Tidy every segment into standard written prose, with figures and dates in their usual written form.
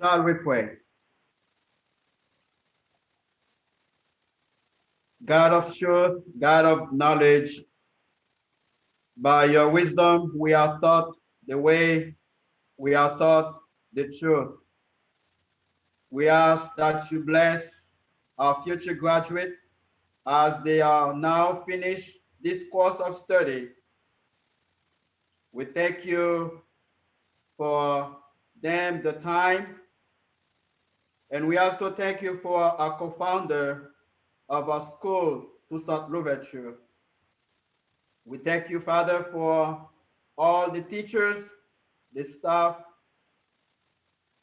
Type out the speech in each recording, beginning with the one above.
Shall we pray? God of truth, God of knowledge, by your wisdom, we are taught the way, we are taught the truth. We ask that you bless our future graduate as they are now finished this course of study. We thank you for them, the time, and we also thank you for our co-founder of our school, Toussaint Louverture. We thank you, Father, for all the teachers, the staff,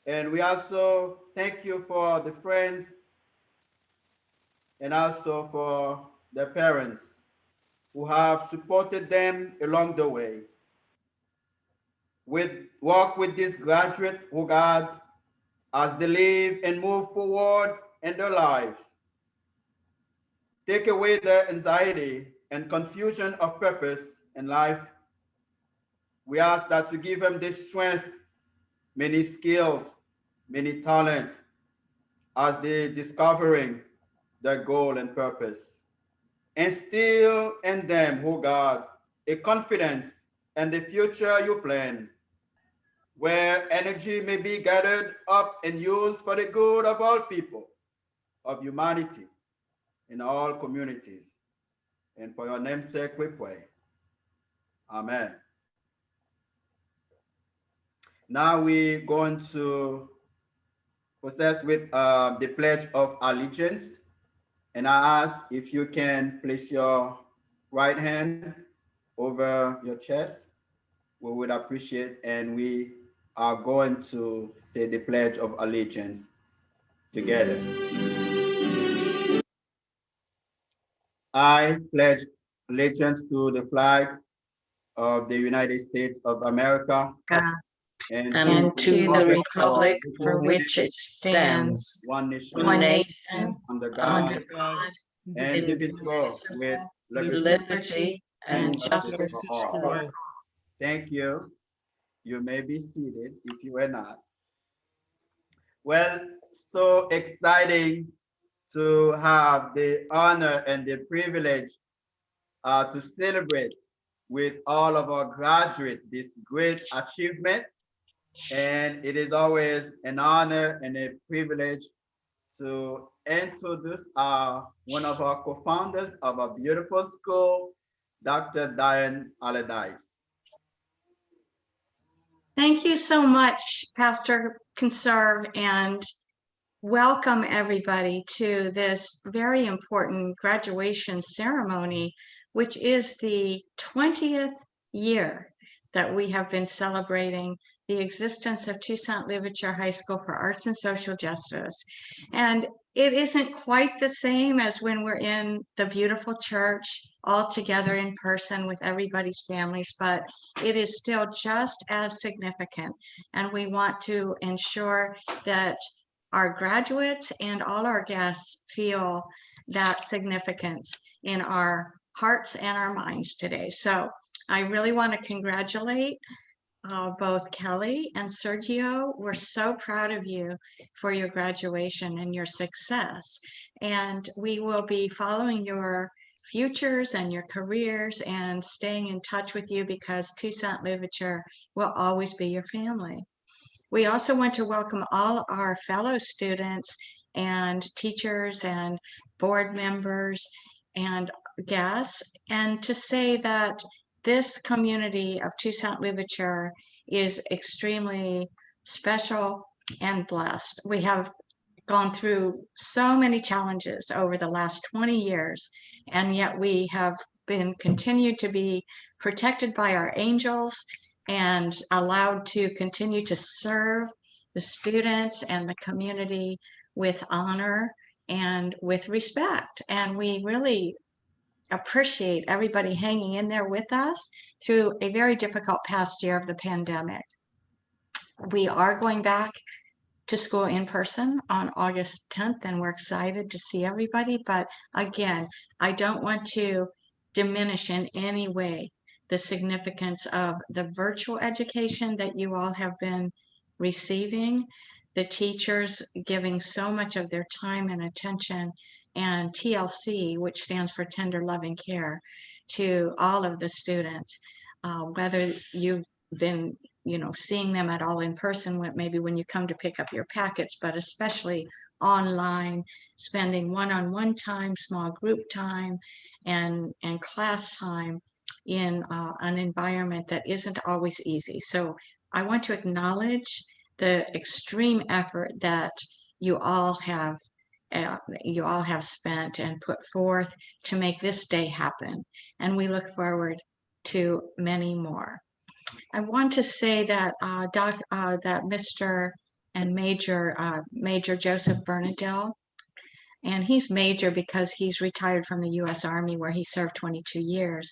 and we also thank you for the friends and also for the parents who have supported them along the way. Walk with this graduate, oh God, as they live and move forward in their lives. Take away the anxiety and confusion of purpose in life. We ask that you give them this strength, many skills, many talents as they discovering their goal and purpose. Instill in them, oh God, a confidence in the future you plan, where energy may be gathered up and used for the good of all people, of humanity, in all communities. And for your name's sake we pray. Amen. Now we're going to process with the Pledge of Allegiance. And I ask if you can place your right hand over your chest. We would appreciate, and we are going to say the Pledge of Allegiance together. I pledge allegiance to the flag of the United States of America and to the republic for which it stands, one nation, one nation, under under God, God, indivisible, with liberty and justice for for all. all. Thank you. You may be seated if you are not. Well, so exciting to have the honor and the privilege to celebrate with all of our graduates this great achievement. And it is always an honor and a privilege to introduce one of our co-founders of a beautiful school, Dr. Diane Allardyce. Thank you so much, Pastor Conserve, and welcome everybody to this very important graduation ceremony, which is the 20th year that we have been celebrating the existence of Toussaint Louverture High School for Arts and Social Justice. And it isn't quite the same as when we're in the beautiful church all together in person with everybody's families, but it is still just as significant. And we want to ensure that our graduates and all our guests feel that significance in our hearts and our minds today. So I really want to congratulate both Kelly and Sergio. We're so proud of you for your graduation and your success. And we will be following your futures and your careers and staying in touch with you because Toussaint Louverture will always be your family. We also want to welcome all our fellow students and teachers and board members and guests, and to say that this community of Toussaint Louverture is extremely special and blessed. We have gone through so many challenges over the last 20 years, and yet we have been continued to be protected by our angels and allowed to continue to serve the students and the community with honor and with respect. And we really appreciate everybody hanging in there with us through a very difficult past year of the pandemic. We are going back to school in person on August 10th, and we're excited to see everybody. But again, I don't want to diminish in any way the significance of the virtual education that you all have been receiving. the teachers giving so much of their time and attention, and TLC, which stands for Tender Loving Care, to all of the students, whether you've been, seeing them at all in person, maybe when you come to pick up your packets, but especially online, spending one-on-one time, small group time, and class time in an environment that isn't always easy. So I want to acknowledge the extreme effort that you all have spent and put forth to make this day happen. And we look forward to many more. I want to say that that Mr. and Major Joseph Bernadelle, and he's Major because he's retired from the U.S. Army, where he served 22 years.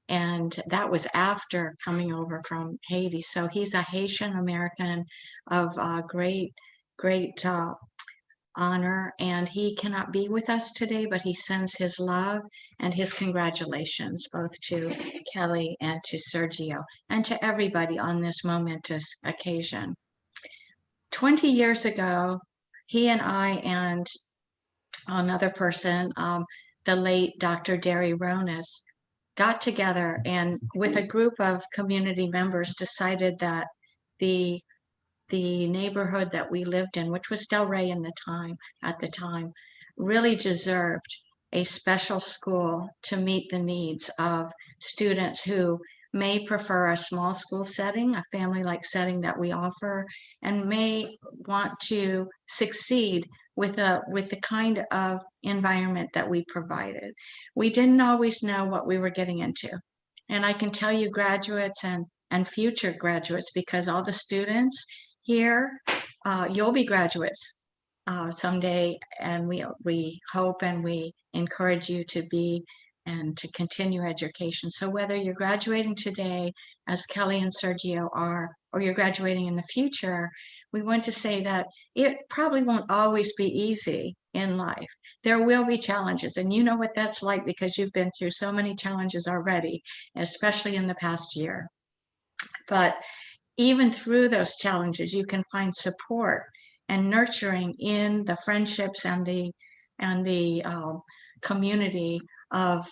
And that was after coming over from Haiti. So he's a Haitian American of great honor, and he cannot be with us today, but he sends his love and his congratulations both to Kelly and to Sergio and to everybody on this momentous occasion. 20 years ago, he and I and another person, the late Dr. Derry Ronas, got together and with a group of community members decided that the neighborhood that we lived in, which was Delray at the time, really deserved a special school to meet the needs of students who may prefer a small school setting, a family-like setting that we offer, and may want to succeed with the kind of environment that we provided. We didn't always know what we were getting into. And I can tell you, graduates and future graduates, because all the students here, you'll be graduates someday, and we hope and we encourage you to be and to continue education. So whether you're graduating today, as Kelly and Sergio are, or you're graduating in the future, we want to say that it probably won't always be easy in life. There will be challenges, and you know what that's like because you've been through so many challenges already, especially in the past year. But even through those challenges, you can find support and nurturing in the friendships and the community of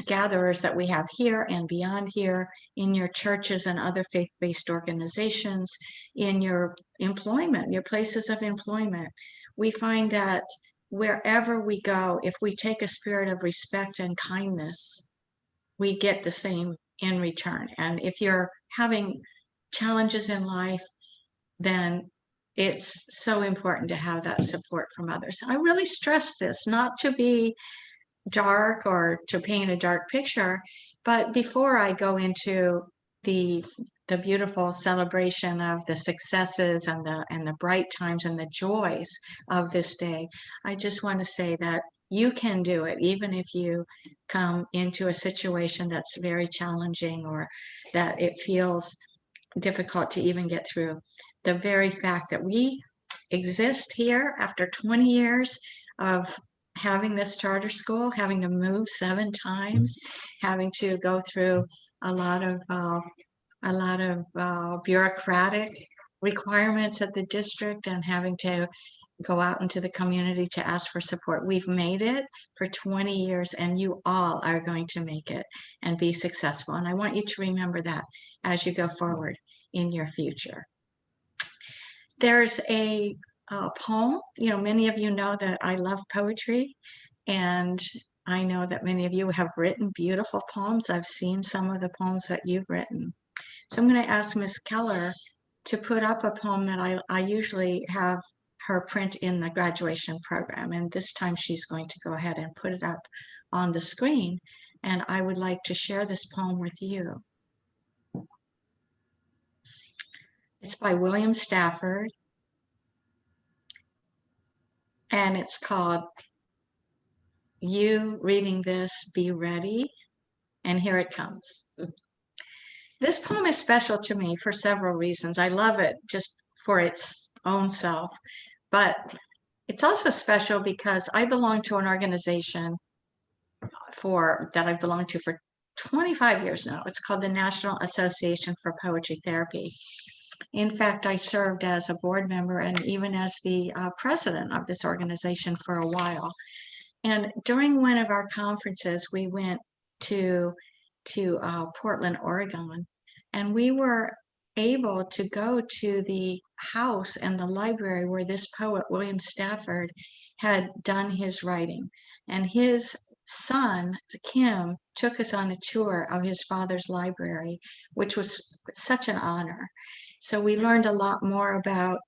gatherers that we have here and beyond here, in your churches and other faith-based organizations, in your employment, your places of employment. We find that wherever we go, if we take a spirit of respect and kindness, we get the same in return. And if you're having challenges in life, then it's so important to have that support from others. I really stress this, not to be dark or to paint a dark picture, but before I go into the beautiful celebration of the successes and the bright times and the joys of this day, I just want to say that you can do it, even if you come into a situation that's very challenging or that it feels difficult to even get through. The very fact that we exist here after 20 years of having this charter school, having to move 7 times, having to go through a lot of bureaucratic requirements at the district and having to go out into the community to ask for support. We've made it for 20 years, and you all are going to make it and be successful. And I want you to remember that as you go forward in your future. There's a poem. Many of you know that I love poetry, and I know that many of you have written beautiful poems. I've seen some of the poems that you've written. So I'm going to ask Ms. Keller to put up a poem that I usually have her print in the graduation program. And this time she's going to go ahead and put it up on the screen. And I would like to share this poem with you. It's by William Stafford. And it's called You Reading This, Be Ready. And here it comes. This poem is special to me for several reasons. I love it just for its own self, but it's also special because I belong to an organization that I've belonged to for 25 years now. It's called the National Association for Poetry Therapy. In fact, I served as a board member and even as the president of this organization for a while. And during one of our conferences, we went to Portland, Oregon, and we were able to go to the house and the library where this poet, William Stafford, had done his writing. And his son, Kim, took us on a tour of his father's library, which was such an honor. So we learned a lot more about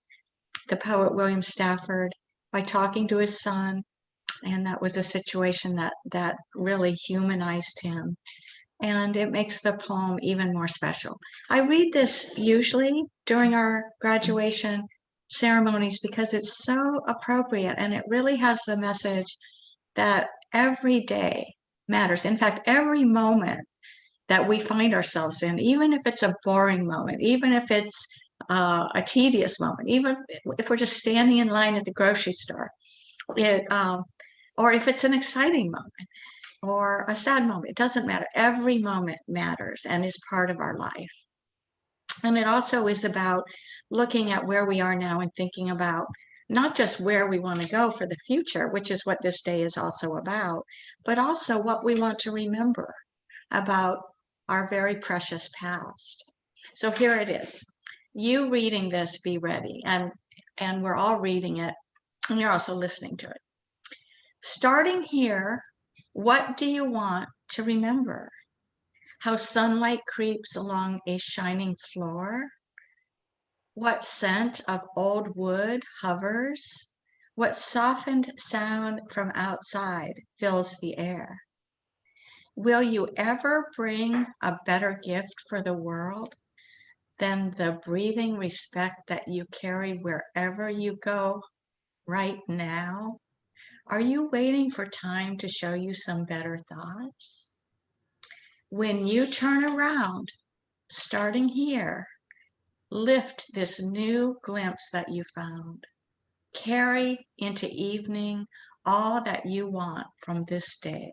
the poet William Stafford by talking to his son, and that was a situation that really humanized him. And it makes the poem even more special. I read this usually during our graduation ceremonies because it's so appropriate, and it really has the message that every day matters. In fact, every moment that we find ourselves in, even if it's a boring moment, even if it's a tedious moment, even if we're just standing in line at the grocery store, or if it's an exciting moment or a sad moment, it doesn't matter. Every moment matters and is part of our life. And it also is about looking at where we are now and thinking about not just where we want to go for the future, which is what this day is also about, but also what we want to remember about our very precious past. So here it is. You reading this, be ready. And we're all reading it, and you're also listening to it. Starting here, what do you want to remember? How sunlight creeps along a shining floor? What scent of old wood hovers? What softened sound from outside fills the air? Will you ever bring a better gift for the world than the breathing respect that you carry wherever you go right now? Are you waiting for time to show you some better thoughts? When you turn around, starting here, lift this new glimpse that you found. Carry into evening all that you want from this day.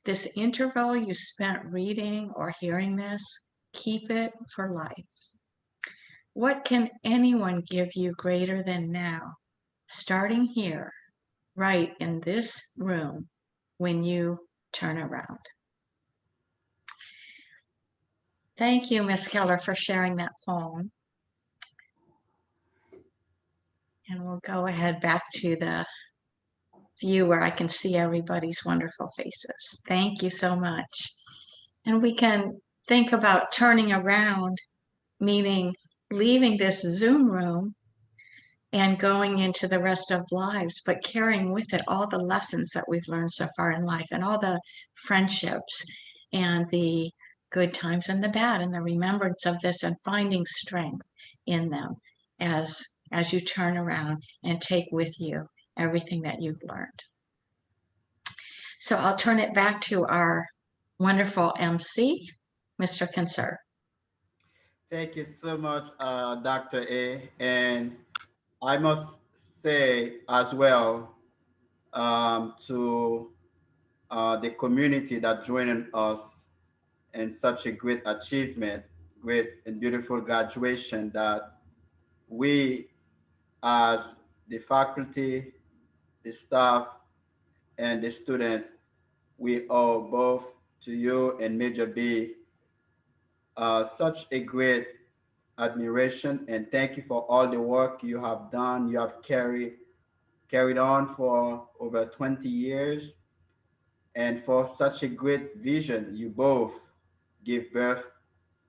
This interval you spent reading or hearing this, keep it for life. What can anyone give you greater than now, starting here, right in this room, when you turn around? Thank you, Ms. Keller, for sharing that poem. And we'll go ahead back to the view where I can see everybody's wonderful faces. Thank you so much. And we can think about turning around, meaning leaving this Zoom room and going into the rest of lives, but carrying with it all the lessons that we've learned so far in life and all the friendships and the good times and the bad and the remembrance of this and finding strength in them as you turn around and take with you everything that you've learned. So I'll turn it back to our wonderful MC, Mr. Conserve. Thank you so much, Dr. A. And I must say as well to the community that joined us in such a great achievement, great and beautiful graduation, that we as the faculty, the staff, and the students, we owe both to you and Major B such a great admiration, and thank you for all the work you have done. You have carried on for over 20 years, and for such a great vision you both give birth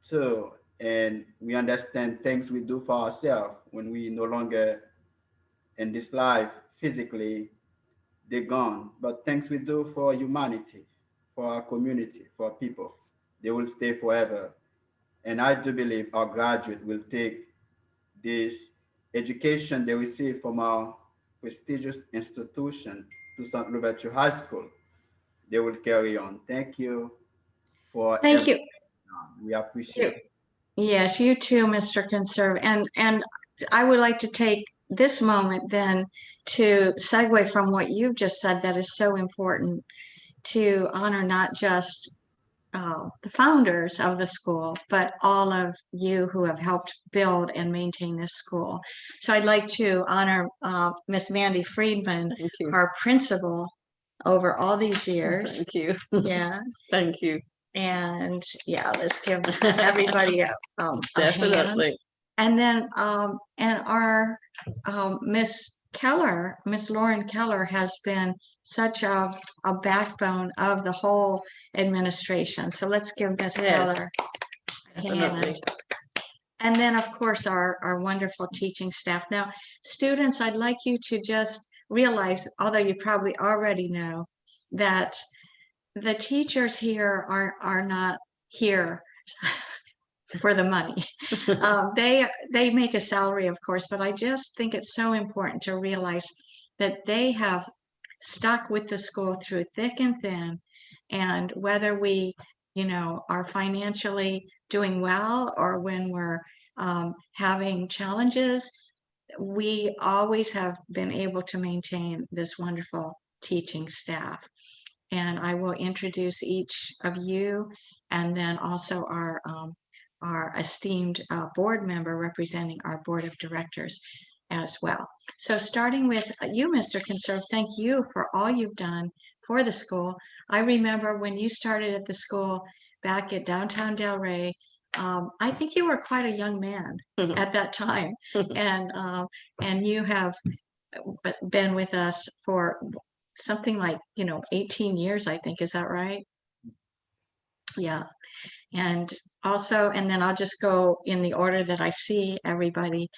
to. And we understand things we do for ourselves when we no longer in this life physically, they're gone. But things we do for humanity, for our community, for people, they will stay forever. And I do believe our graduate will take this education they receive from our prestigious institution, Toussaint Louverture High School. They will carry on. Thank you for Thank you. We appreciate it. Yes, you too, Mr. Conserve. And I would like to take this moment then to segue from what you've just said that is so important, to honor not just the founders of the school, but all of you who have helped build and maintain this school. So I'd like to honor Miss Mandy Friedman, Thank you. our principal over all these years. Thank you. Yeah. Thank you. And yeah, let's give everybody a hand. Definitely. And then and our Miss Keller, Miss Lauren Keller, has been such a backbone of the whole administration. So let's give Miss Yes, Keller a definitely. hand. And then, of course, our wonderful teaching staff. Now, students, I'd like you to just realize, although you probably already know, that the teachers here are not here for the money. They make a salary, of course, but I just think it's so important to realize that they have stuck with the school through thick and thin. And whether we, are financially doing well or when we're having challenges, we always have been able to maintain this wonderful teaching staff. And I will introduce each of you, and then also our esteemed board member representing our board of directors as well. So starting with you, Mr. Conserve, thank you for all you've done for the school. I remember when you started at the school back at downtown Delray, I think you were quite a young man at that time, and you have been with us for something like 18 years, I think. Is that right? Yeah. And also, and then I'll just go in the order that I see everybody.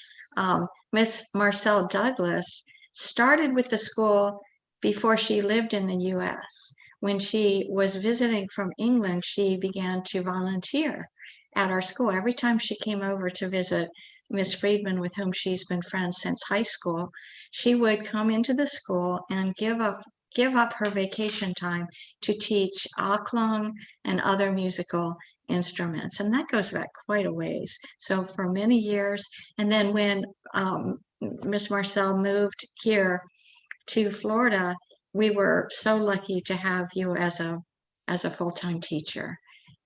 Miss Marcelle Douglas started with the school before she lived in the US. When she was visiting from England, she began to volunteer at our school. Every time she came over to visit Miss Friedman, with whom she's been friends since high school, she would come into the school and give up her vacation time to teach aklung and other musical instruments. And that goes back quite a ways. So for many years, and then when Miss Marcelle moved here to Florida, we were so lucky to have you as a full-time teacher,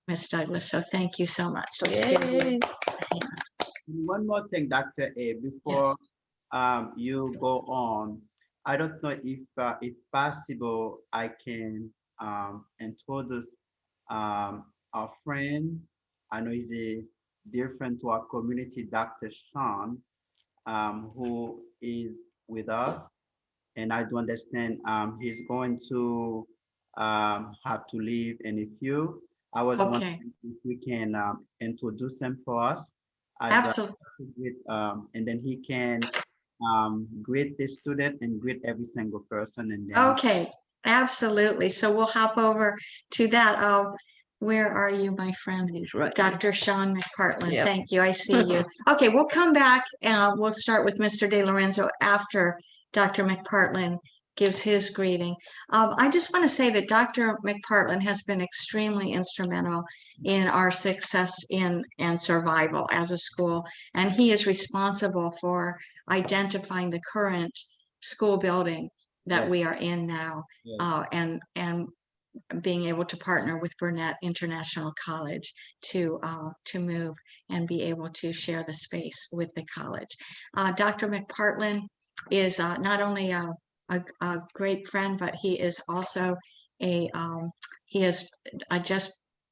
Miss Douglas. So thank you so much. Let's give you a hand. One more thing, Dr. A, before you go on, I don't know if possible, I can introduce our friend. I know he's a different to our community, Dr. Sean, who is with us. And I do understand he's going to have to leave in a few. I was wondering if we can introduce him for us. Absolutely. And then he can greet the student and greet every single person. And then Okay, absolutely. So we'll hop over to that. Where are you, my friend? He's right. Dr. Sean McPartland. Yep. Thank you. I see you. Okay, we'll come back and we'll start with Mr. De Lorenzo after Dr. McPartland gives his greeting. I just want to say that Dr. McPartland has been extremely instrumental in our success and survival as a school, and he is responsible for identifying the current school building that we are in now, and being able to partner with Burnett International College to move and be able to share the space with the college. Dr. McPartland is not only a great friend, but he is also he has just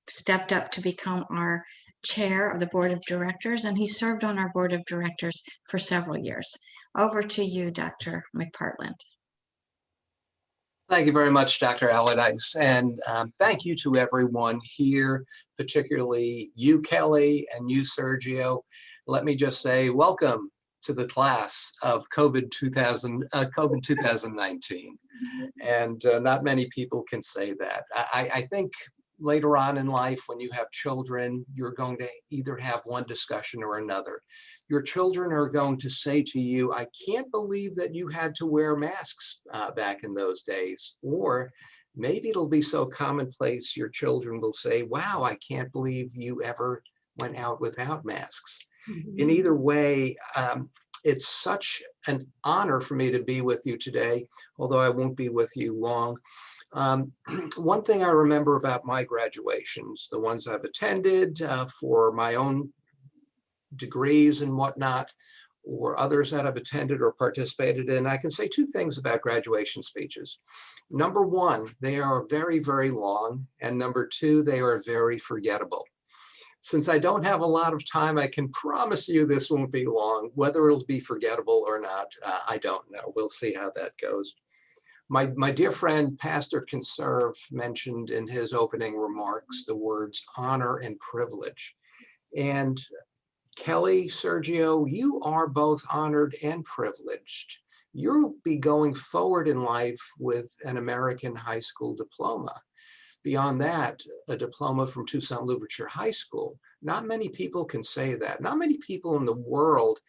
stepped up to become our chair of the board of directors, and he served on our board of directors for several years. Over to you, Dr. McPartland. Thank you very much, Dr. Allardyce, and thank you to everyone here, particularly you, Kelly, and you, Sergio. Let me just say welcome to the class of COVID 2019. And not many people can say that. I think later on in life, when you have children, you're going to either have one discussion or another. Your children are going to say to you, I can't believe that you had to wear masks back in those days. Or maybe it'll be so commonplace, your children will say, wow, I can't believe you ever went out without masks. In either way, It's such an honor for me to be with you today, although I won't be with you long. One thing I remember about my graduations, the ones I've attended for my own degrees and whatnot, or others that I've attended or participated in, I can say two things about graduation speeches. Number one, they are very, very long. And number two, they are very forgettable. Since I don't have a lot of time, I can promise you this won't be long. Whether it'll be forgettable or not, I don't know. We'll see how that goes. My dear friend, Pastor Conserve, mentioned in his opening remarks the words honor and privilege. And Kelly, Sergio, you are both honored and privileged. You'll be going forward in life with an American high school diploma. Beyond that, a diploma from Toussaint Louverture High School. Not many people can say that. Not many people in the world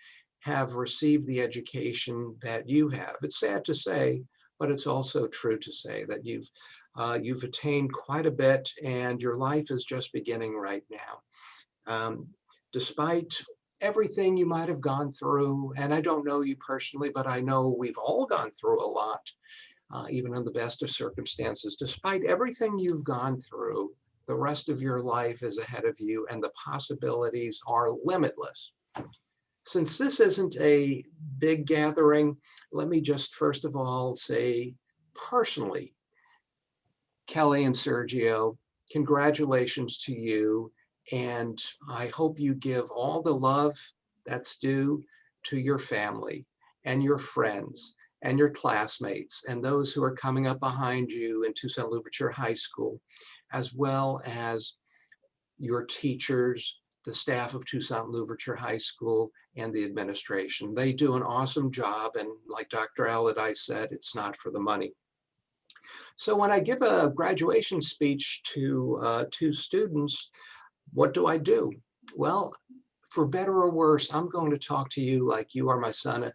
have received the education that you have. It's sad to say, but it's also true to say that you've attained quite a bit, and your life is just beginning right now. Despite everything you might have gone through, and I don't know you personally, but I know we've all gone through a lot, even in the best of circumstances. Despite everything you've gone through, the rest of your life is ahead of you, and the possibilities are limitless. Since this isn't a big gathering, let me just first of all say personally, Kelly and Sergio, congratulations to you. And I hope you give all the love that's due to your family and your friends and your classmates and those who are coming up behind you in Toussaint Louverture High School, as well as your teachers, the staff of Toussaint Louverture High School, and the administration. They do an awesome job. And like Dr. Allardyce said, it's not for the money. So when I give a graduation speech to students, what do I do? Well, for better or worse, I'm going to talk to you like you are my son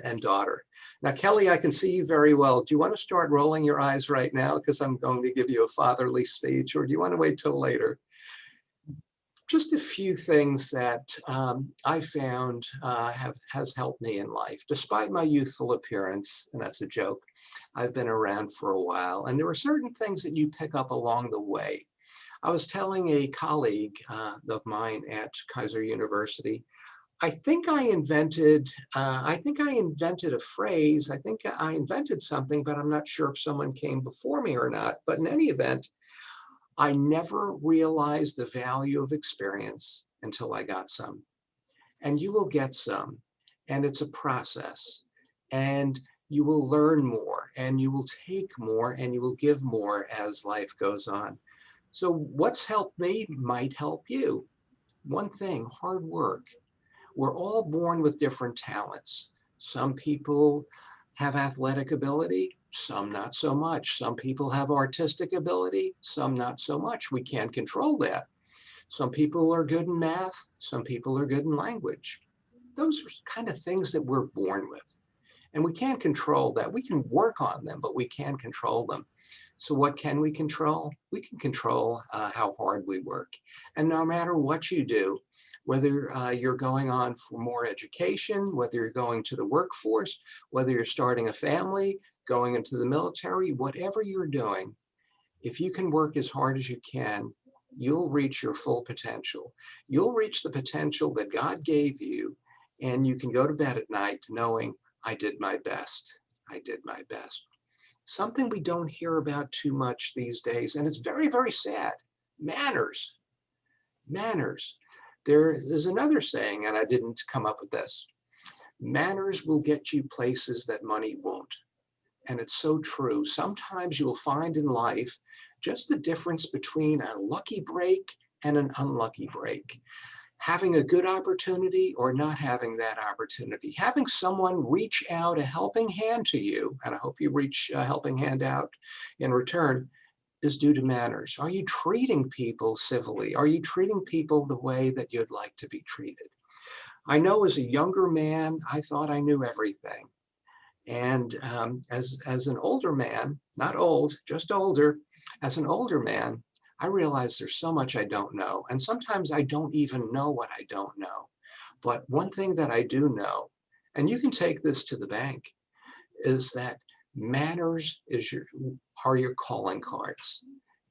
and daughter. Now, Kelly, I can see you very well. Do you want to start rolling your eyes right now? Because I'm going to give you a fatherly speech, or do you want to wait till later? Just a few things that I found has helped me in life. Despite my youthful appearance, and that's a joke, I've been around for a while, and there are certain things that you pick up along the way. I was telling a colleague of mine at Kaiser University, I think I invented a phrase. I think I invented something, but I'm not sure if someone came before me or not. But in any event, I never realized the value of experience until I got some. And you will get some, and it's a process. And you will learn more, and you will take more, and you will give more as life goes on. So what's helped me might help you. One thing, hard work. We're all born with different talents. Some people have athletic ability, some not so much. Some people have artistic ability, some not so much. We can't control that. Some people are good in math, some people are good in language. Those are kind of things that we're born with. And we can't control that. We can work on them, but we can't control them. So what can we control? We can control how hard we work. And no matter what you do, whether you're going on for more education, whether you're going to the workforce, whether you're starting a family, going into the military, whatever you're doing, if you can work as hard as you can, you'll reach your full potential. You'll reach the potential that God gave you, and you can go to bed at night knowing, I did my best. I did my best. Something we don't hear about too much these days, and it's very, very sad. Manners. Manners. There is another saying, and I didn't come up with this. Manners will get you places that money won't. And it's so true. Sometimes you'll find in life just the difference between a lucky break and an unlucky break. Having a good opportunity or not having that opportunity. Having someone reach out a helping hand to you, and I hope you reach a helping hand out in return, is due to manners. Are you treating people civilly? Are you treating people the way that you'd like to be treated? I know as a younger man, I thought I knew everything. And as an older man, not old, just older, as an older man, I realize there's so much I don't know. And sometimes I don't even know what I don't know. But one thing that I do know, and you can take this to the bank, is that manners are your calling cards.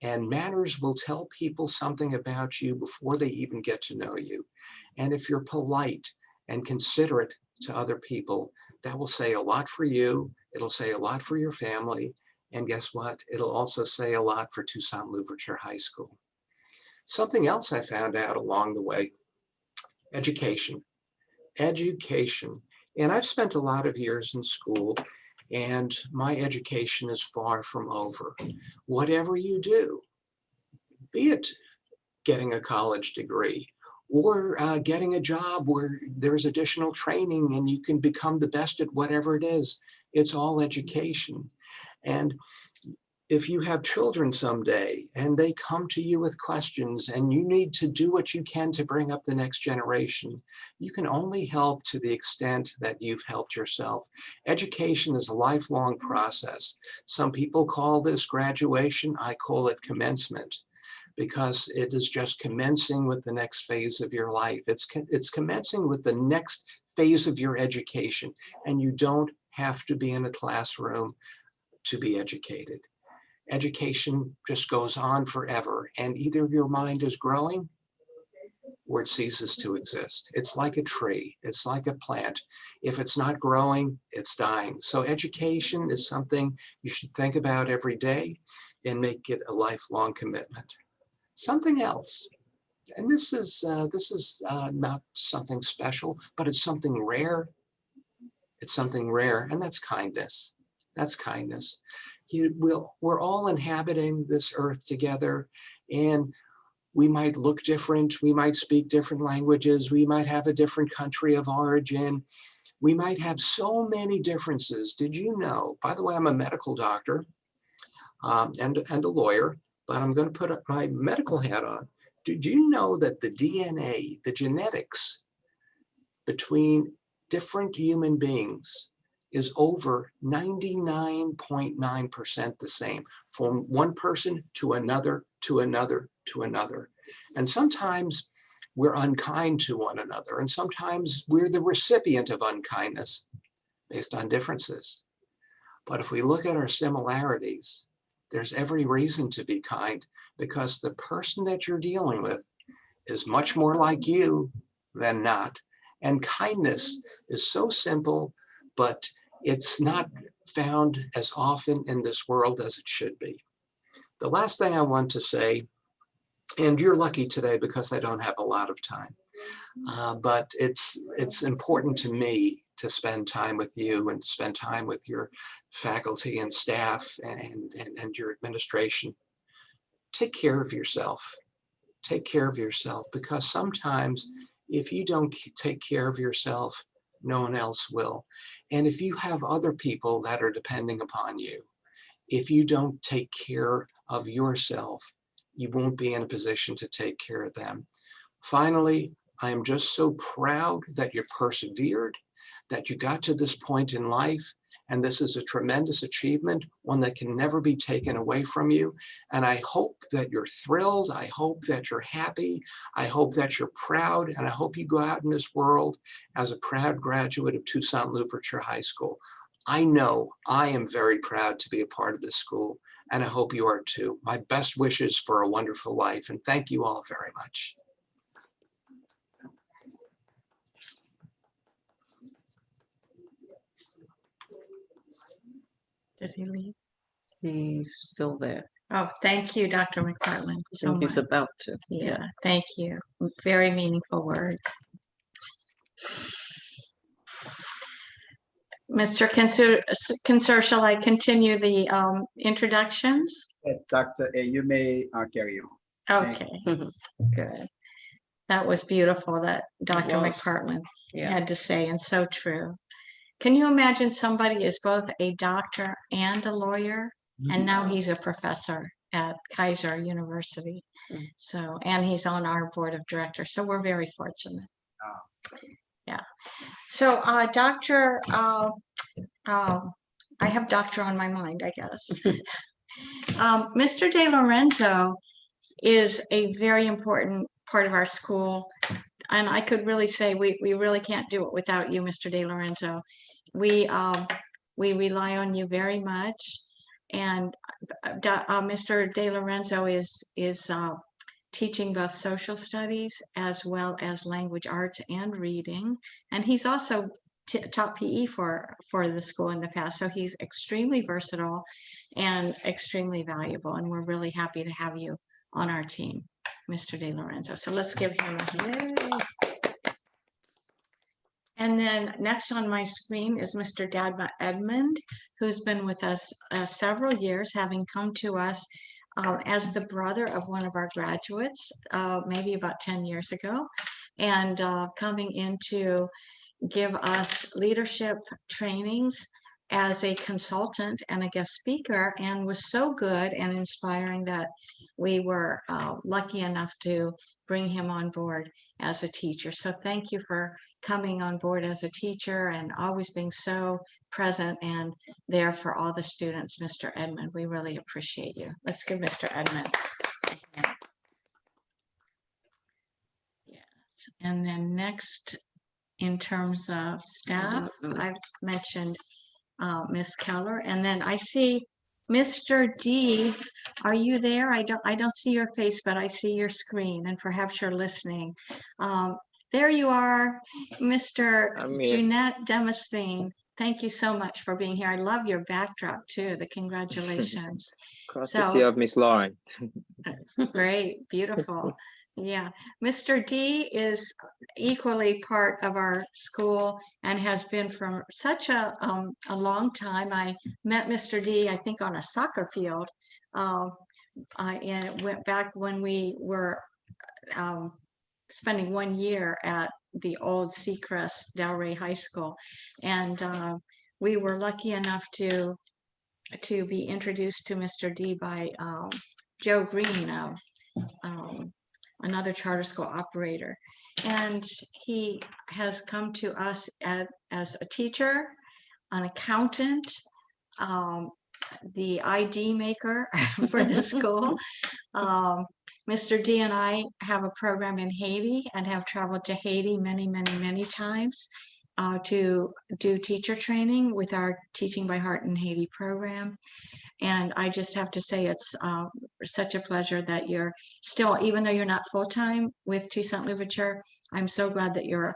And manners will tell people something about you before they even get to know you. And if you're polite and considerate to other people, that will say a lot for you. It'll say a lot for your family. And guess what? It'll also say a lot for Toussaint Louverture High School. Something else I found out along the way, education. Education. And I've spent a lot of years in school, and my education is far from over. Whatever you do, be it getting a college degree or getting a job where there's additional training and you can become the best at whatever it is, it's all education. And if you have children someday and they come to you with questions and you need to do what you can to bring up the next generation, you can only help to the extent that you've helped yourself. Education is a lifelong process. Some people call this graduation. I call it commencement, because it is just commencing with the next phase of your life. It's commencing with the next phase of your education, and you don't have to be in a classroom to be educated. Education just goes on forever, and either your mind is growing or it ceases to exist. It's like a tree, it's like a plant. If it's not growing, it's dying. So education is something you should think about every day and make it a lifelong commitment. Something else, and this is not something special, but it's something rare. It's something rare, and that's kindness. That's kindness. We're all inhabiting this earth together, and we might look different. We might speak different languages. We might have a different country of origin. We might have so many differences. Did you know, by the way, I'm a medical doctor and a lawyer, but I'm going to put my medical hat on. Did you know that the DNA, the genetics between different human beings is over 99.9% the same, from one person to another, to another, to another. And sometimes we're unkind to one another, and sometimes we're the recipient of unkindness based on differences. But if we look at our similarities, there's every reason to be kind, because the person that you're dealing with is much more like you than not. And kindness is so simple, but it's not found as often in this world as it should be. The last thing I want to say, and you're lucky today because I don't have a lot of time, but it's important to me to spend time with you and spend time with your faculty and staff and your administration. Take care of yourself. Take care of yourself, because sometimes if you don't take care of yourself, no one else will. And if you have other people that are depending upon you, if you don't take care of yourself, you won't be in a position to take care of them. Finally, I am just so proud that you persevered, that you got to this point in life. And this is a tremendous achievement, one that can never be taken away from you. And I hope that you're thrilled. I hope that you're happy. I hope that you're proud. And I hope you go out in this world as a proud graduate of Toussaint Louverture High School. I know I am very proud to be a part of this school, and I hope you are too. My best wishes for a wonderful life, and thank you all very much. Did he leave? He's still there. Oh, thank you, Dr. McPartland. I So think he's much. about to. Yeah, thank you. Very meaningful words. Mr. Kinsur, shall I continue the introductions? Yes, Dr. A, you may carry on. Okay, good. That was beautiful that Dr. was. McPartland Yeah. had to say, and so true. Can you imagine somebody is both a doctor and a lawyer, and now he's a professor at Kaiser University? So, and he's on our board of directors, so we're very fortunate. Yeah. So, Doctor, I have doctor on my mind, I guess. Mr. De Lorenzo is a very important part of our school. I could really say we really can't do it without you, Mr. De Lorenzo. We rely on you very much, and Mr. De Lorenzo is teaching both social studies as well as language arts and reading, and he's also taught PE for the school in the past. So he's extremely versatile and extremely valuable, and we're really happy to have you on our team, Mr. De Lorenzo. So let's give him a hand. And then next on my screen is Mr. Dadma Edmund, who's been with us several years, having come to us as the brother of one of our graduates, maybe about 10 years ago, and coming in to give us leadership trainings as a consultant and a guest speaker, and was so good and inspiring that we were lucky enough to bring him on board as a teacher. So thank you for coming on board as a teacher and always being so present and there for all the students, Mr. Edmund. We really appreciate you. Let's give Mr. Edmund a hand. Yes, and then next, in terms of staff, I've mentioned Miss Keller, and then I see Mr. D. Are you there? I don't see your face, but I see your screen, and perhaps you're listening. There you are, Mr. Jeanette Demosthene. Thank you so much for being here. I love your backdrop too. The congratulations. Courtesy of Miss Lauren. Great, beautiful. Yeah, Mr. D is equally part of our school and has been from such a long time. I met Mr. D, I think, on a soccer field, and it went back when we were spending 1 year at the old Seacrest Delray High School, and we were lucky enough to be introduced to Mr. D by Joe Green of another charter school operator, and he has come to us as a teacher, an accountant, the ID maker for the school. Mr. D and I have a program in Haiti and have traveled to Haiti many times to do teacher training with our Teaching by Heart in Haiti program. And I just have to say it's such a pleasure that you're still, even though you're not full-time with Toussaint Louverture, I'm so glad that you're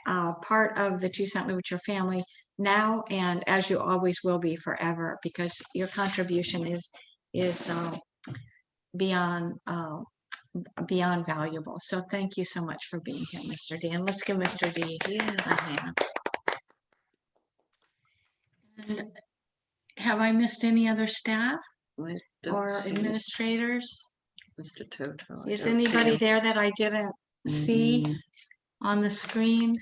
part of the Toussaint Louverture family now, and as you always will be forever, because your contribution is beyond valuable. So thank you so much for being here, Mr. D. And let's give Mr. D a hand. And have I missed any other staff or administrators? Mr. Toto. Is anybody there that I didn't see on the screen?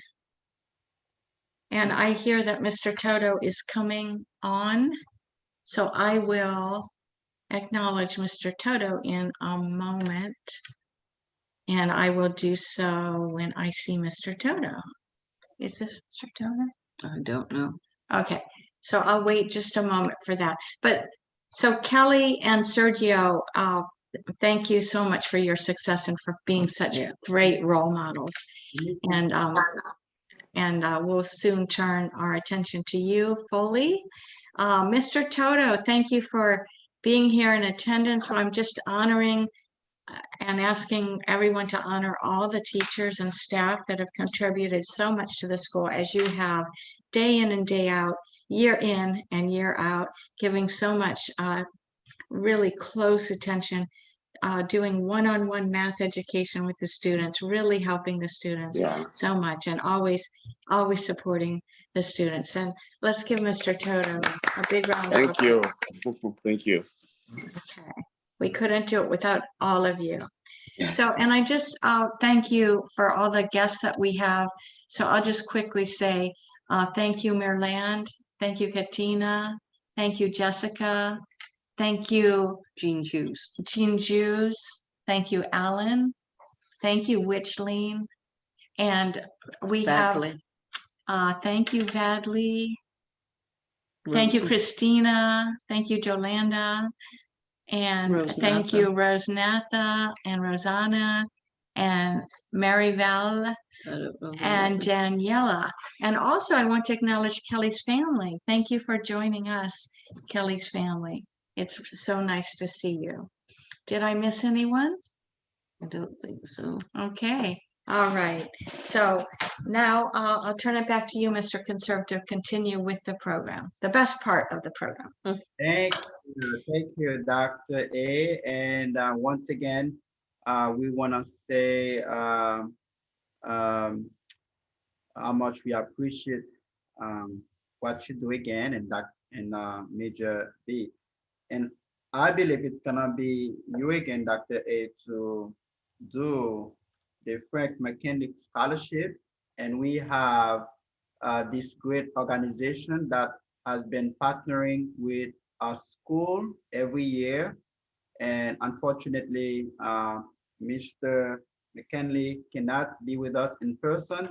And I hear that Mr. Toto is coming on, so I will acknowledge Mr. Toto in a moment, and I will do so when I see Mr. Toto. Is this Mr. Toto? I don't know. Okay, so I'll wait just a moment for that. But so Kelly and Sergio, thank you so much for your success and for being such great role models. And we'll soon turn our attention to you fully. Mr. Toto, thank you for being here in attendance. I'm just honoring and asking everyone to honor all the teachers and staff that have contributed so much to the school, as you have, day in and day out, year in and year out, giving so much really close attention, doing one-on-one math education with the students, really helping the students so much, and always supporting the students. And let's give Mr. Toto a big round of applause. Thank you. Thank you. Okay, we couldn't do it without all of you. So, and I just thank you for all the guests that we have. So I'll just quickly say thank you, Merland. Thank you, Katina. Thank you, Jessica. Thank you, Jean Hughes. Jean Hughes. Thank you, Alan. Thank you, Witchleen. And we Badly. have, thank you, Vadley. Thank you, Christina. Thank you, Jolanda. And thank you, Rosenatha and Rosanna. and Maryval and Daniela. And also I want to acknowledge Kelly's family. Thank you for joining us, Kelly's family. It's so nice to see you. Did I miss anyone? I don't think so. Okay, all right. So now I'll turn it back to you, Mr. Conserve, to continue with the program, the best part of the program. Thank you, Dr. A. And once again, we want to say um, how much we appreciate what you do again, and Major B. And I believe it's gonna be you again, Dr. A, to do the Frank McKinley Scholarship. And we have this great organization that has been partnering with our school every year. And unfortunately, Mr. McKinley cannot be with us in person,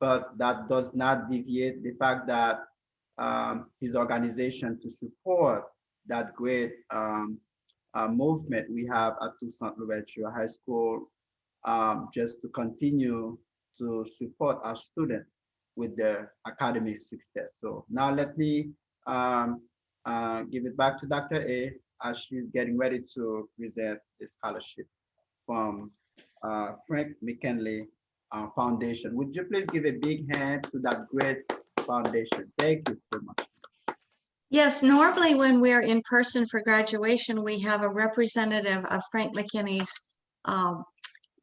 but that does not deviate the fact that his organization to support that great movement we have at Toussaint Louverture High School, just to continue to support our students with their academic success. So now let me give it back to Dr. A as she's getting ready to present the scholarship from Frank McKinley Foundation. Would you please give a big hand to that great foundation? Thank you so much. Yes, normally when we're in person for graduation, we have a representative of Frank McKinney's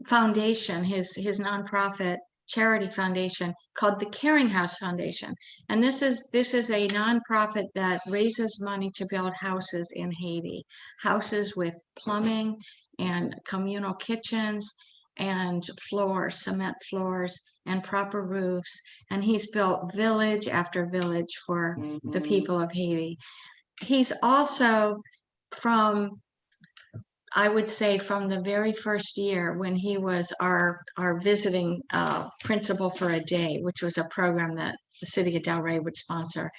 foundation, his nonprofit charity foundation called the Caring House Foundation. And this is a nonprofit that raises money to build houses in Haiti, houses with plumbing and communal kitchens and floors, cement floors and proper roofs. And he's built village after village for the people of Haiti. He's also I would say from the very first year when he was our visiting principal for a day, which was a program that the city of Delray would sponsor.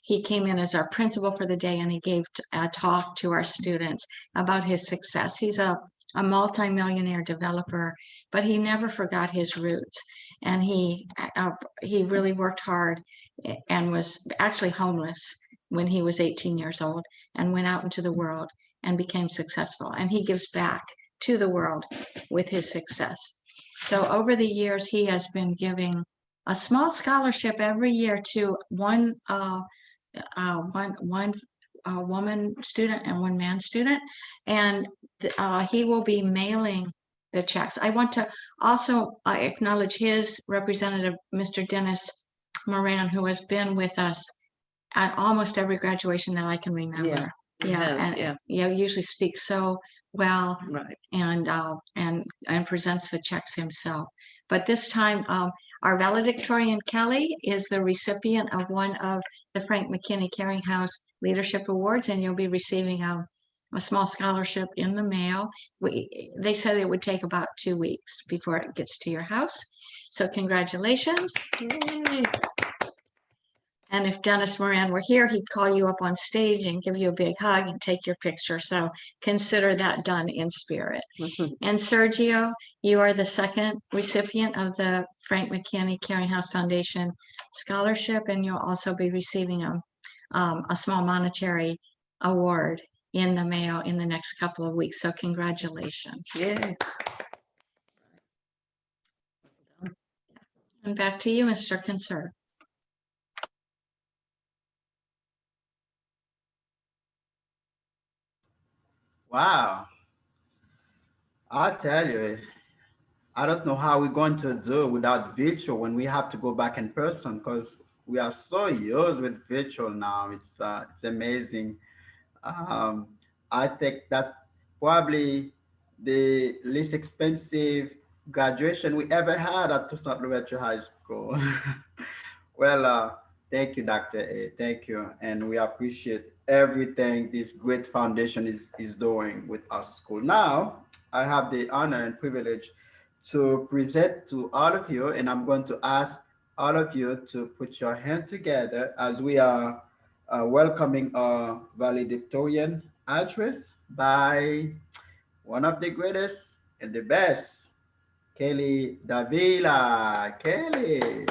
He came in as our principal for the day and he gave a talk to our students about his success. He's a multi-millionaire developer, but he never forgot his roots. And he really worked hard and was actually homeless when he was 18 years old and went out into the world and became successful. And he gives back to the world with his success. So over the years, he has been giving a small scholarship every year to one woman student and one man student. And he will be mailing the checks. I want to also acknowledge his representative, Mr. Dennis Moran, who has been with us at almost every graduation that I can remember. Usually speaks so well, Right. and presents the checks himself. But this time, our valedictorian Kelly is the recipient of one of the Frank McKinney Caring House Leadership Awards, and you'll be receiving a small scholarship in the mail. They said it would take about 2 weeks before it gets to your house. So congratulations. Yay. And if Dennis Moran were here, he'd call you up on stage and give you a big hug and take your picture. So consider that done in spirit. And Sergio, you are the second recipient of the Frank McKinney Caring House Foundation Scholarship, and you'll also be receiving a small monetary award in the mail in the next couple of weeks. So congratulations. Yeah. And back to you, Mr. Conserve. Wow. I tell you, I don't know how we're going to do without virtual when we have to go back in person, because we are so used with virtual now. It's amazing. Um, I think that's probably the least expensive graduation we ever had at Toussaint Louverture High School. Well, thank you, Dr. A. Thank you. And we appreciate everything this great foundation is doing with our school. Now, I have the honor and privilege to present to all of you, and I'm going to ask all of you to put your hand together as we are welcoming our valedictorian address by one of the greatest and the best, Kelly Davila. Kelly.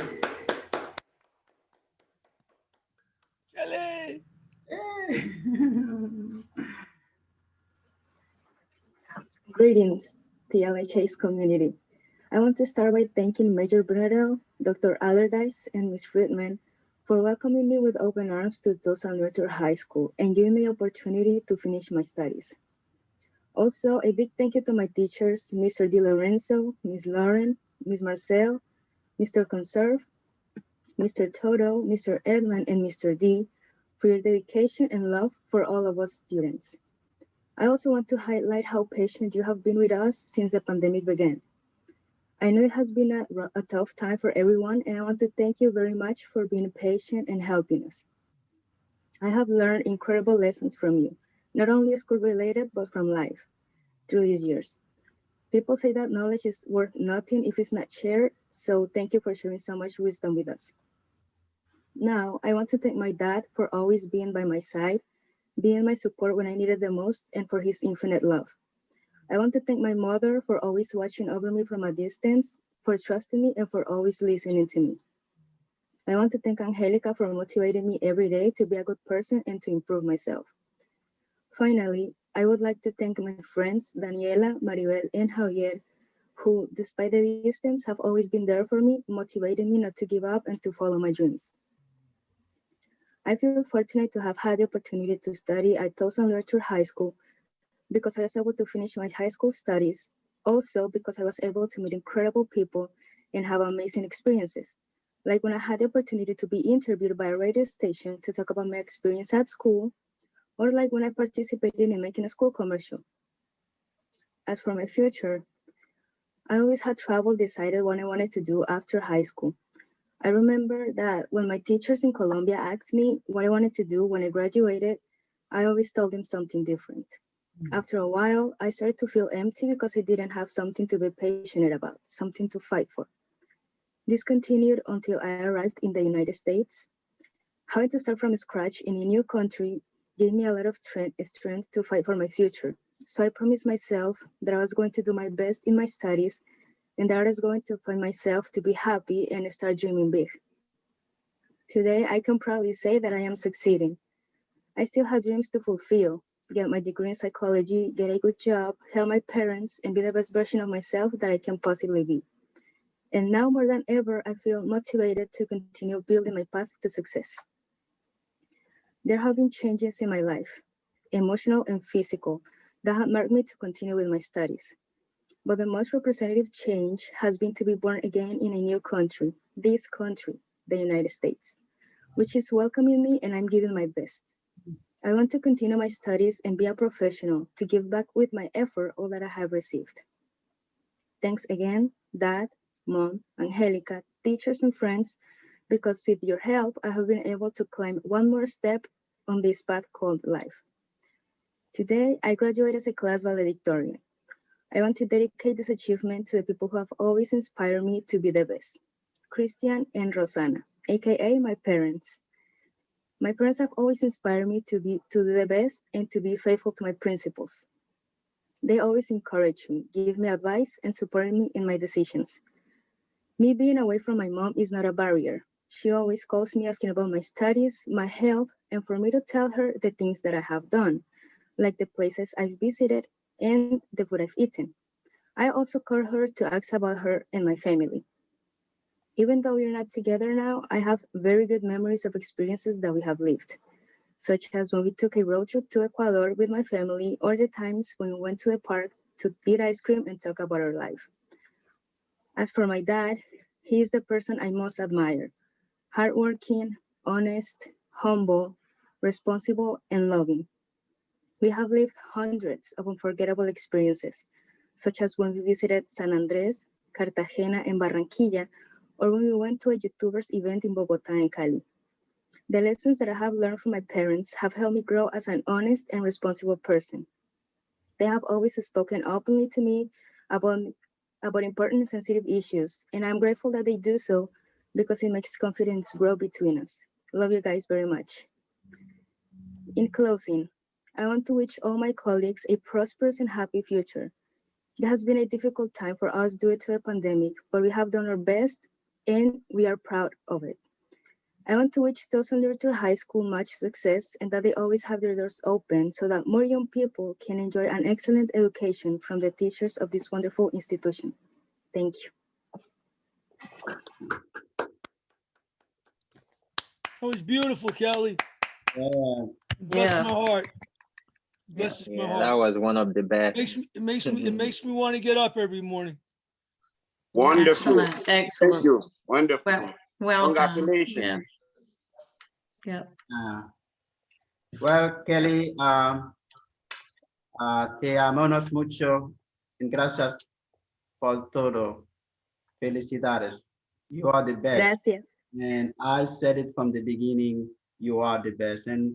Kelly. Hey. Greetings, TLHS community. I want to start by thanking Major Brunel, Dr. Allardyce, and Ms. Friedman for welcoming me with open arms to Toussaint High School and giving me the opportunity to finish my studies. Also, a big thank you to my teachers, Mr. Di Lorenzo, Ms. Lauren, Ms. Marcel, Mr. Conserve, Mr. Toto, Mr. Edman, and Mr. D for your dedication and love for all of us students. I also want to highlight how patient you have been with us since the pandemic began. I know it has been a tough time for everyone, and I want to thank you very much for being patient and helping us. I have learned incredible lessons from you, not only school related, but from life through these years. People say that knowledge is worth nothing if it's not shared, so thank you for sharing so much wisdom with us. Now, I want to thank my dad for always being by my side, being my support when I needed the most, and for his infinite love. I want to thank my mother for always watching over me from a distance, for trusting me, and for always listening to me. I want to thank Angelica for motivating me every day to be a good person and to improve myself. Finally, I would like to thank my friends, Daniela, Maribel, and Javier, who, despite the distance, have always been there for me, motivating me not to give up and to follow my dreams. I feel fortunate to have had the opportunity to study at Toussaint High School because I was able to finish my high school studies, also because I was able to meet incredible people and have amazing experiences. Like when I had the opportunity to be interviewed by a radio station to talk about my experience at school, or like when I participated in making a school commercial. As for my future, I always had trouble deciding what I wanted to do after high school. I remember that when my teachers in Colombia asked me what I wanted to do when I graduated, I always told them something different. After a while, I started to feel empty because I didn't have something to be passionate about, something to fight for. This continued until I arrived in the United States. Having to start from scratch in a new country gave me a lot of strength to fight for my future. So I promised myself that I was going to do my best in my studies and that I was going to find myself to be happy and start dreaming big. Today, I can proudly say that I am succeeding. I still have dreams to fulfill, get my degree in psychology, get a good job, help my parents, and be the best version of myself that I can possibly be. And now more than ever, I feel motivated to continue building my path to success. There have been changes in my life, emotional and physical, that have marked me to continue with my studies. But the most representative change has been to be born again in a new country, this country, the United States, which is welcoming me and I'm giving my best. I want to continue my studies and be a professional to give back with my effort all that I have received. Thanks again, Dad, Mom, Angelica, teachers and friends, because with your help, I have been able to climb one more step on this path called life. Today, I graduate as a class valedictorian. I want to dedicate this achievement to the people who have always inspired me to be the best. Christian and Rosanna, aka my parents. My parents have always inspired me to do the best and to be faithful to my principles. They always encourage me, give me advice, and support me in my decisions. Me being away from my mom is not a barrier. She always calls me asking about my studies, my health, and for me to tell her the things that I have done, like the places I've visited and the food I've eaten. I also call her to ask about her and my family. Even though we're not together now, I have very good memories of experiences that we have lived, such as when we took a road trip to Ecuador with my family, or the times when we went to the park to eat ice cream and talk about our life. As for my dad, he is the person I most admire. Hardworking, honest, humble, responsible, and loving. We have lived hundreds of unforgettable experiences, such as when we visited San Andres, Cartagena, and Barranquilla, or when we went to a YouTuber's event in Bogota and Cali. The lessons that I have learned from my parents have helped me grow as an honest and responsible person. They have always spoken openly to me about important and sensitive issues, and I'm grateful that they do so because it makes confidence grow between us. Love you guys very much. In closing, I want to wish all my colleagues a prosperous and happy future. It has been a difficult time for us due to a pandemic, but we have done our best and we are proud of it. I want to wish Toussaint High School much success and that they always have their doors open so that more young people can enjoy an excellent education from the teachers of this wonderful institution. Thank you. That was beautiful, Kelly. Yeah. Bless Yeah. my heart. Blesses my Yeah, heart. that was one of the best. It makes me want to get up every morning. Excellent. Wonderful. Thank Excellent. you. Wonderful. Well done. Congratulations. Yeah. Well, Kelly, te amamos mucho y gracias por todo. Felicidades. You are the best. Gracias. And I said it from the beginning, you are the best. And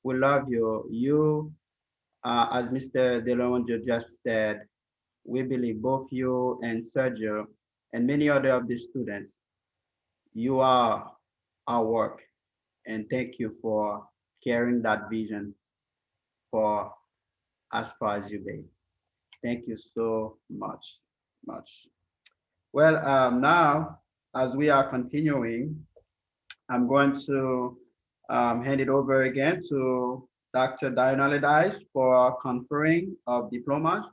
we love you. You, as Mr. DeLonge just said, we believe both you and Sergio and many other of the students, you are our work. And thank you for carrying that vision for as far as you may. Thank you so much. Well, now, as we are continuing, I'm going to hand it over again to Dr. Davila for conferring of diplomas,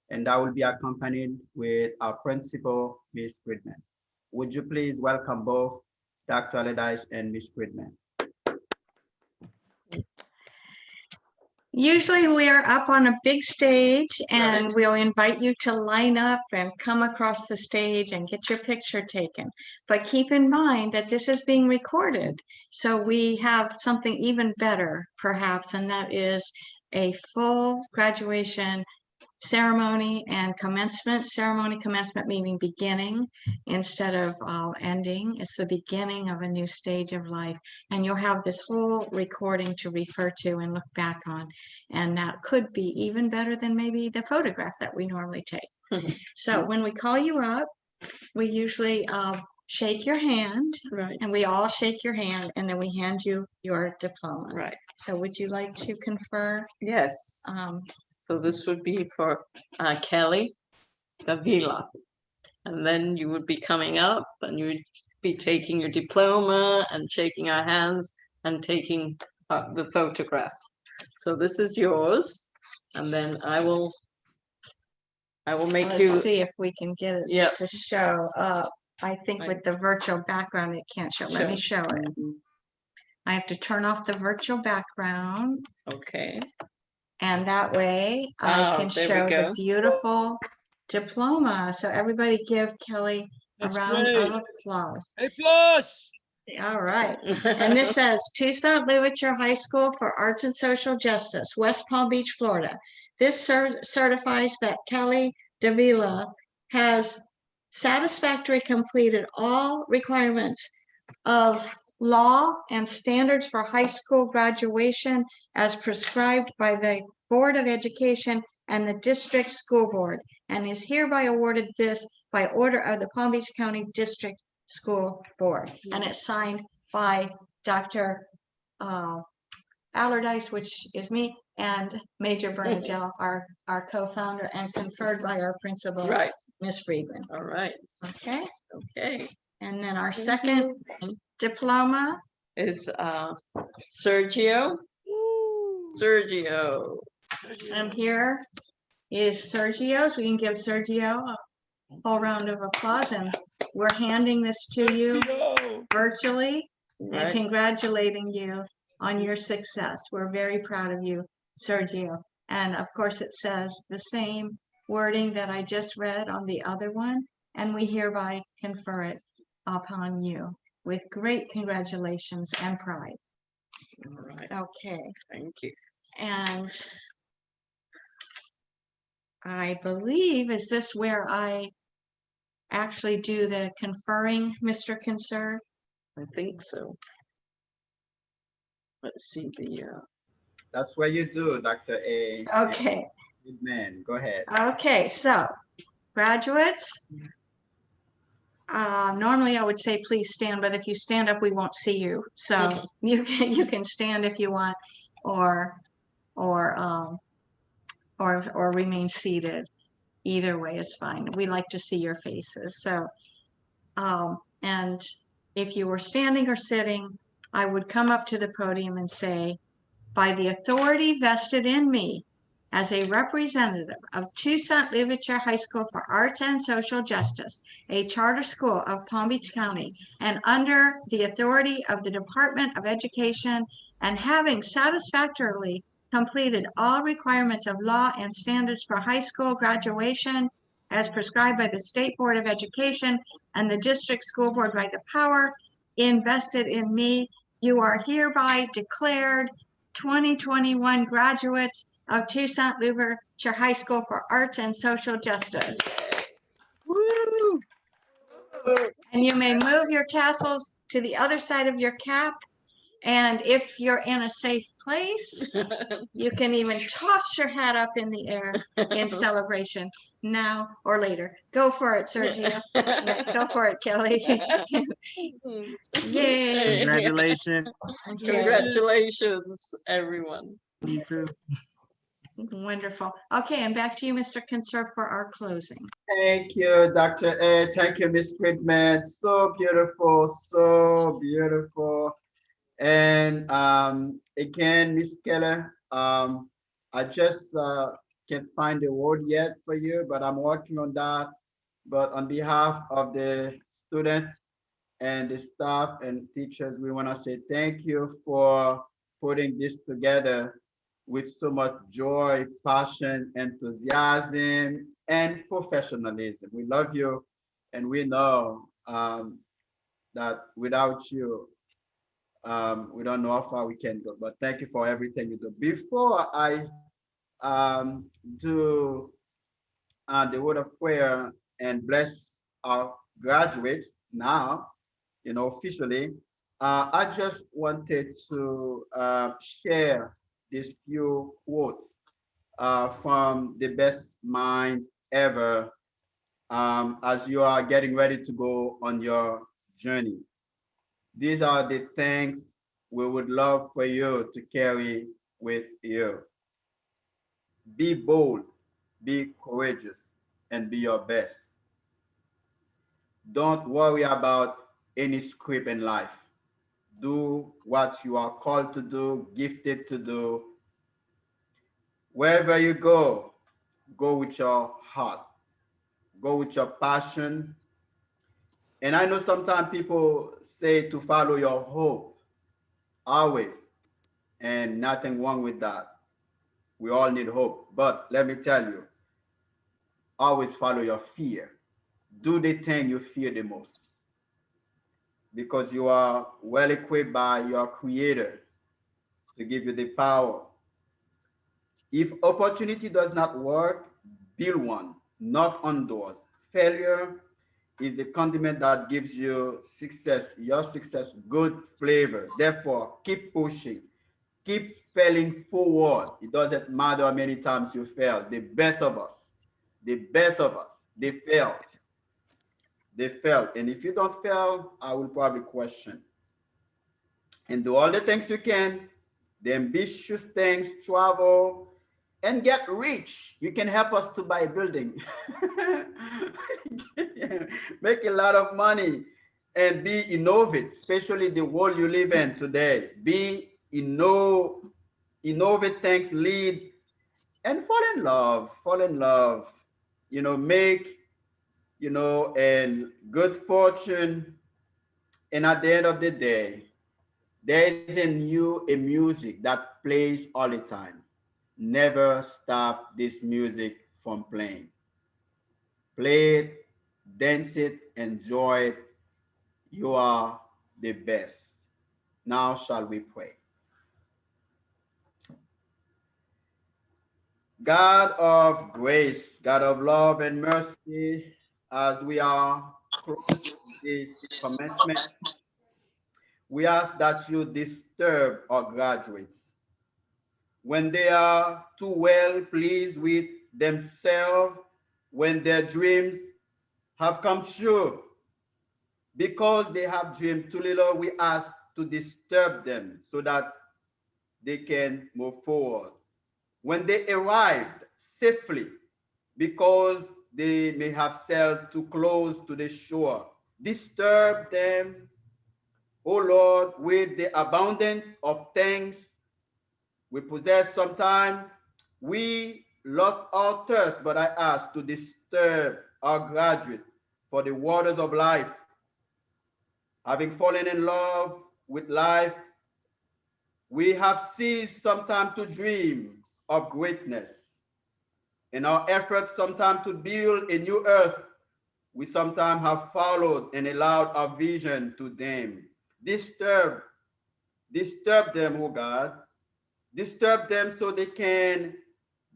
and that will be accompanied with our principal, Ms. Friedman. Would you please welcome both Dr. Allardyce and Ms. Friedman? Usually we're up on a big stage and Right. we'll invite you to line up and come across the stage and get your picture taken. But keep in mind that this is being recorded. So we have something even better perhaps, and that is a full graduation ceremony and commencement. Ceremony, commencement meaning beginning instead of ending. It's the beginning of a new stage of life. And you'll have this whole recording to refer to and look back on. And that could be even better than maybe the photograph that we normally take. So when we call you up, we usually shake your hand, Right. and we all shake your hand, and then we hand you your diploma. Right. So would you like to confer? Yes. So this would be for Kelly Davila. And then you would be coming up and you would be taking your diploma and shaking our hands and taking the photograph. So this is yours. And then I will make Let's you. see if we can get it Yep. to show up. I think Right. with the virtual background, it can't show. Let me show it. I have to turn off the virtual background, Okay. and that way I can there we show the go. beautiful diploma. So everybody give Kelly a That's round great. of applause. A+. All right. And this says Toussaint High School for Arts and Social Justice, West Palm Beach, Florida. This certifies that Kelly Davila has satisfactorily completed all requirements of law and standards for high school graduation as prescribed by the Board of Education and the District School Board, and is hereby awarded this by order of the Palm Beach County District School Board. And it's signed by Dr. Allardyce, which is me, and Major Bernadette, our co-founder, and conferred by our principal, Right. Ms. Friedman. All right. Okay. Okay. And then our second diploma Is Sergio. Sergio. and here is Sergio's. We can give Sergio a full round of applause, and we're handing this to you virtually and Right. congratulating you on your success. We're very proud of you, Sergio. And of course, it says the same wording that I just read on the other one, and we hereby confer it upon you with great congratulations and pride. All right. Okay. Thank you. And I believe, is this where I actually do the conferring, Mr. Conserve? I think so. Let's see the. That's what you do, Dr. A. Okay. Good man, go ahead. Okay, so graduates, normally I would say please stand, but if you stand up, we won't see you. So you can stand if you want, or remain seated. either way is fine. We like to see your faces. So, and if you were standing or sitting, I would come up to the podium and say, by the authority vested in me as a representative of Toussaint Louverture High School for Arts and Social Justice, a charter school of Palm Beach County, and under the authority of the Department of Education, and having satisfactorily completed all requirements of law and standards for high school graduation as prescribed by the State Board of Education and the District School Board by the power invested in me, you are hereby declared 2021 graduates of Toussaint Louverture High School for Arts and Social Justice. Woo! And you may move your tassels to the other side of your cap. And if you're in a safe place, you can even toss your hat up in the air in celebration now or later. Go for it, Sergio. Yeah, go for it, Kelly. Yay. Congratulations. Congratulations, everyone. You too. Wonderful. Okay, and back to you, Mr. Conserve, for our closing. Thank you, Dr. A. Thank you, Miss Friedman. So beautiful, so beautiful. And again, Miss Keller, I just can't find the word yet for you, but I'm working on that. But on behalf of the students and the staff and teachers, we want to say thank you for putting this together with so much joy, passion, enthusiasm, and professionalism. We love you, and we know that without you, we don't know how far we can go. But thank you for everything you do. Before I do the word of prayer and bless our graduates now, officially, I just wanted to share these few quotes from the best minds ever as you are getting ready to go on your journey. These are the things we would love for you to carry with you. Be bold, be courageous, and be your best. Don't worry about any script in life. Do what you are called to do, gifted to do. Wherever you go, go with your heart, go with your passion. And I know sometimes people say to follow your hope, always, and nothing wrong with that. We all need hope. But let me tell you, always follow your fear. Do the thing you fear the most, because you are well equipped by your creator to give you the power. If opportunity does not work, build one, knock on doors. Failure is the condiment that gives you success, your success, good flavor. Therefore, keep pushing, keep failing forward. It doesn't matter how many times you fail. The best of us, they fail. They fail. And if you don't fail, I will probably question. And do all the things you can, the ambitious things, travel, and get rich. You can help us to buy a building. Make a lot of money and be innovative, especially the world you live in today. Be innovative things, lead, and fall in love, make, and good fortune. And at the end of the day, there is in you a music that plays all the time. Never stop this music from playing. Play it, dance it, enjoy it. You are the best. Now shall we pray. God of grace, God of love and mercy, as we are close to this commencement, we ask that you disturb our graduates when they are too well pleased with themselves, when their dreams have come true. Because they have dreamed too little, we ask to disturb them so that they can move forward. When they arrived safely, because they may have sailed too close to the shore. Disturb them, O Lord, with the abundance of things we possess. Sometime we lost our thirst, but I ask to disturb our graduate for the waters of life. Having fallen in love with life, we have ceased sometimes to dream of greatness. In our efforts sometimes to build a new earth, we sometimes have followed and allowed our vision to dim. Disturb them, oh God. Disturb them so they can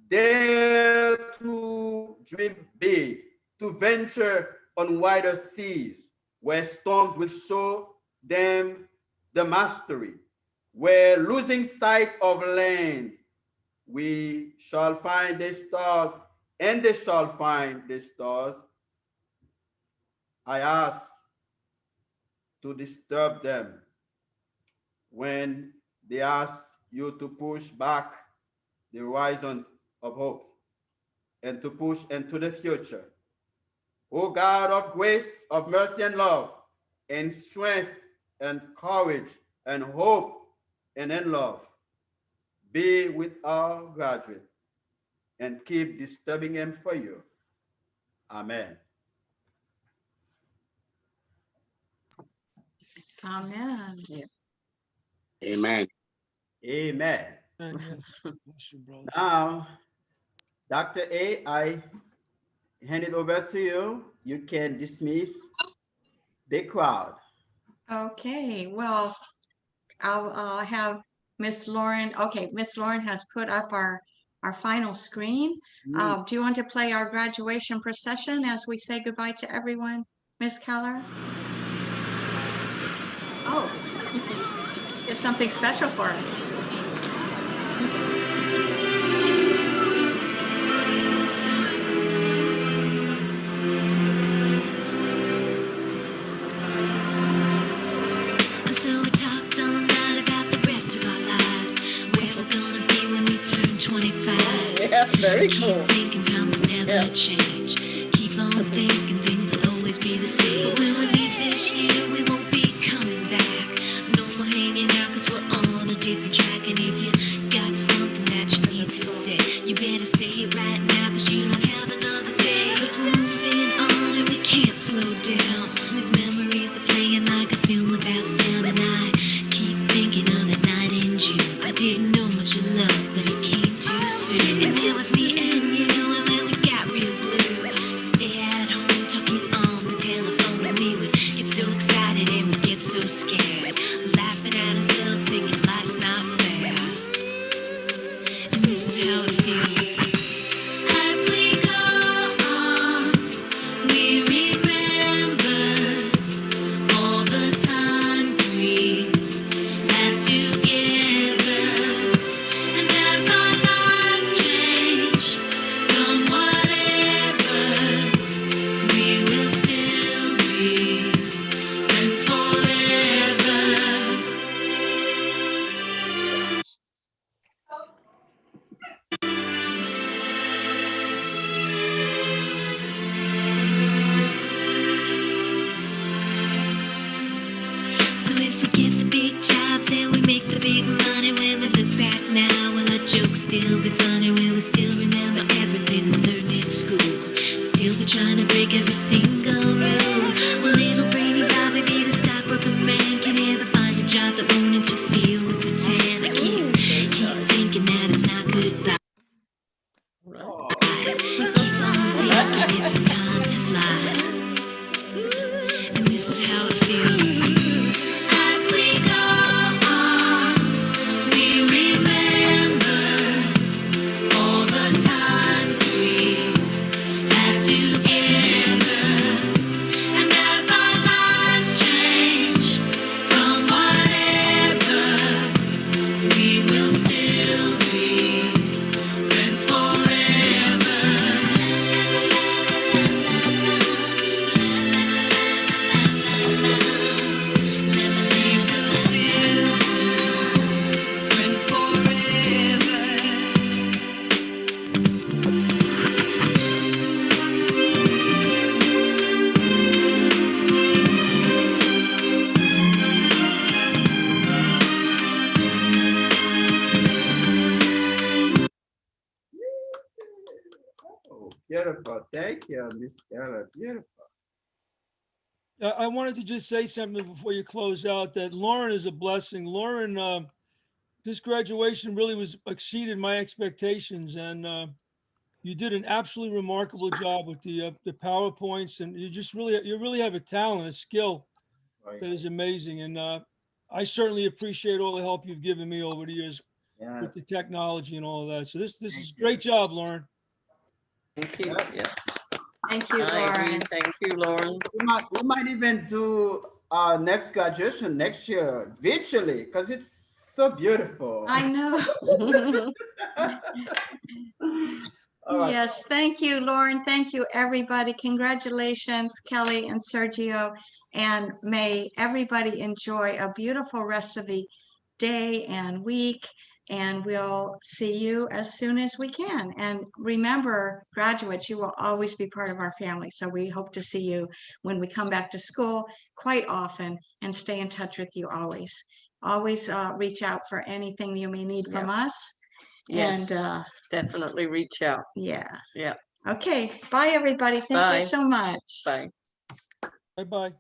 dare to dream big, to venture on wider seas, where storms will show them the mastery, where losing sight of land, we shall find the stars, and they shall find the stars. I ask to disturb them when they ask you to push back the horizons of hopes and to push into the future. O God of grace, of mercy and love, and strength and courage and hope and in love, be with our graduate and keep disturbing him for you. Amen. Amen. Amen. Amen. And, bless you, brother. Now, Dr. A, I hand it over to you. You can dismiss the crowd. Okay, well, I'll have Miss Lauren. Okay, Miss Lauren has put up our final screen. Do you want to play our graduation procession as we say goodbye to everyone, Miss Keller? Oh, it's something special for us. So we talked all night about the rest of our lives, where we're gonna be when we turn 25. Yeah, very cool. Keep thinking times will never change. Keep on thinking things will always be the same. But when we leave this year, we won't be coming back. No more hanging out, cause we're on a different track. And if you got something that you need to say, you better say it right now, cause you don't have another day. Cause we're moving on and we can't slow down. These memories are playing like a film without sound. And I keep thinking of that night in June. I didn't know much of love, but it came too soon. And it was me and you, and then we got real blue. Stay at home talking on the telephone, and we would get so excited and we'd get so scared, laughing at ourselves, thinking life's not fair. And this is how it feels. As we go on, we remember all the times we had together. And as our lives change from whatever, we will still be friends forever. So if we get the big jobs and we make the big money, when we look back now, will our jokes still be funny? Will we still remember everything we learned in school? Still be trying to break every single rule? Will little brainy Bobby be the stockbroker man? Can he ever find a job that won't interfere with her tan? I keep thinking that it's not goodbye. Keep on thinking it's my time to fly. And this is how it feels. As we go on, we remember all the times we had together. And as our lives change from whatever, we will still be friends forever. beautiful. Thank you, Miss Keller. Beautiful. I wanted to just say something before you close out, that Lauren is a blessing. Lauren, this graduation really was exceeded my expectations, and you did an absolutely remarkable job with the PowerPoints, and you really have a talent, a skill Right. that is amazing. And I certainly appreciate all the help you've given me over the years Yeah. with the technology and all of that. So this is Thank you. great job, Lauren. Thank you. Yeah, Thank you, I agree. Lauren. Thank you, Lauren. We might even do our next graduation next year virtually because it's so beautiful. I know. All right. Yes, thank you, Lauren. Thank you, everybody. Congratulations, Kelly and Sergio. And may everybody enjoy a beautiful rest of the day and week. And we'll see you as soon as we can. And remember, graduates, you will always be part of our family. So we hope to see you when we come back to school quite often and stay in touch with you always. Always reach out for anything you may need from us. Yes, And definitely reach out. yeah. Yeah. Okay. Bye, everybody. Thank Bye. you so much. Bye. Bye-bye.